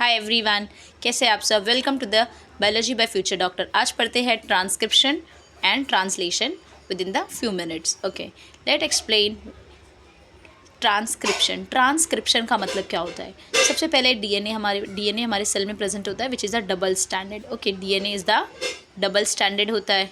Hi everyone, कैसे आप सब। Welcome to the biology by future doctor. आज पढ़ते हैं transcription and translation within the few minutes. Okay, let explain transcription. Transcription का मतलब क्या होता है। सबसे पहले डीएनए हमारे सेल में प्रेजेंट होता है which is the double standard. Okay, DNA is the double standard होता है।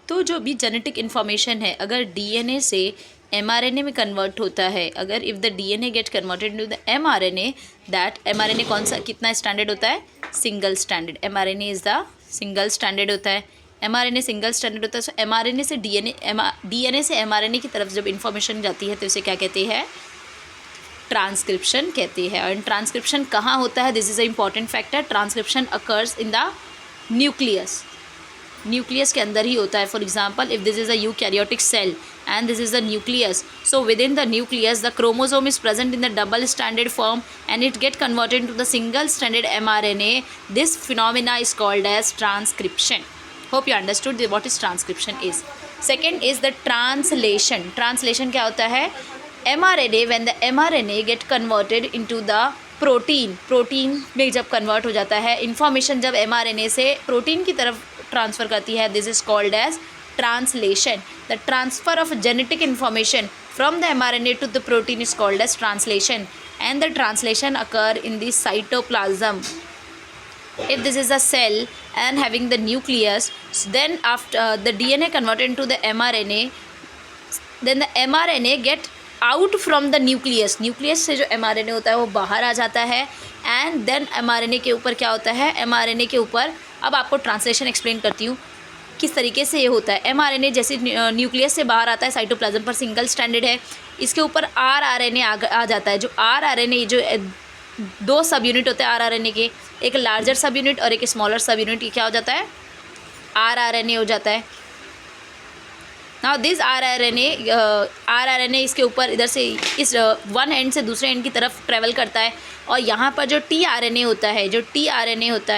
तो जो भी जेनेटिक इन्फॉर्मेशन है, अगर डीएनए से एमआरएनए में कन्वर्ट होता है, अगर if the DNA get converted into the mRNA, that mRNA कौन सा कितना स्टैंडर्ड होता है, single standard. MRNA is the single standard होता है। एमआरएनए सिंगल स्टैंडर्ड होता है। सो एमआरएनए से डीएनए से एमआरएनए की तरफ जब इन्फॉर्मेशन जाती है तो इसे क्या कहते हैं, ट्रांसक्रिप्शन कहते हैं। और ट्रांसक्रिप्शन कहाँ होता है, this is a important factor. Transcription occurs in the nucleus. Nucleus के अंदर ही होता है। For example, if this is a eukaryotic cell and this is the nucleus, so within the nucleus the chromosome is present in the double stranded form and it get converted into the single stranded mRNA. This phenomena is called as transcription. Hope you understood what is transcription is. Second is the translation. Translation क्या होता है, mRNA, when the mRNA get converted into the protein में जब convert हो जाता है, information जब mRNA से प्रोटीन की तरफ ट्रांसफ़र करती है, this is called as translation. The transfer of genetic information from the mRNA to the protein is called as translation, and the translation occur in the cytoplasm. If this is a cell and having the nucleus, then after the DNA converted into the mRNA, then the mRNA get out from the nucleus. nucleus से जो mRNA होता है वो बाहर आ जाता है, and then mRNA के ऊपर क्या होता है, mRNA के ऊपर, अब आपको ट्रांसलेशन एक्सप्लेन करती हूँ किस तरीके से ये होता है। एमआरएनए जैसे न्यूक्लियस से बाहर आता है, साइटोप्लाज्म पर सिंगल स्टैंडर्ड है, इसके ऊपर आरआरएनए आ जाता है। जो आरआरएनए, जो दो सब यूनिट होते हैं आरआरएनए के, एक लार्जर सब यूनिट और एक स्मॉलर सब यूनिट, ये क्या हो जाता है, आरआरएनए हो जाता है। नाउ दिस आरआरएनए इसके ऊपर इधर से इस वन एंड से दूसरे एंड की तरफ ट्रेवल करता है, और यहाँ पर जो टीआरएनए होता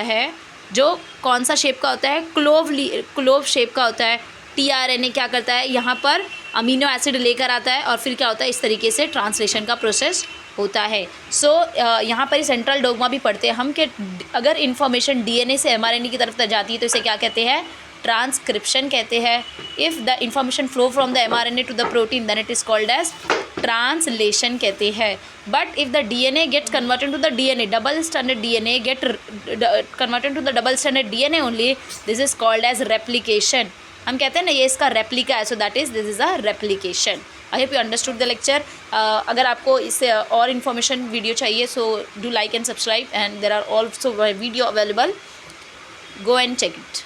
है, जो कौन सा शेप का होता है, क्लोव शेप का होता है। टीआरएनए क्या करता है, यहाँ पर अमीनो एसिड लेकर आता है और फिर क्या होता है, इस तरीके से ट्रांसलेशन का प्रोसेस होता है। सो यहाँ पर सेंट्रल डोग्मा भी पढ़ते हैं हम कि अगर इन्फॉर्मेशन डीएनए से एमआरएनए की तरफ जाती है तो इसे क्या कहते हैं, ट्रांसक्रिप्शन कहते हैं। If the information flow from the mRNA to the protein, then it is called as translation कहते हैं। But if the DNA gets converted to the DNA, double standard DNA get converted to the double standard DNA only, this is called as replication. हम कहते हैं ना ये इसका replica है, so that is this is a replication. I hope you understood the lecture. अगर आपको इससे और इन्फॉर्मेशन वीडियो चाहिए, so do like and subscribe, and there are also video available, go and check it.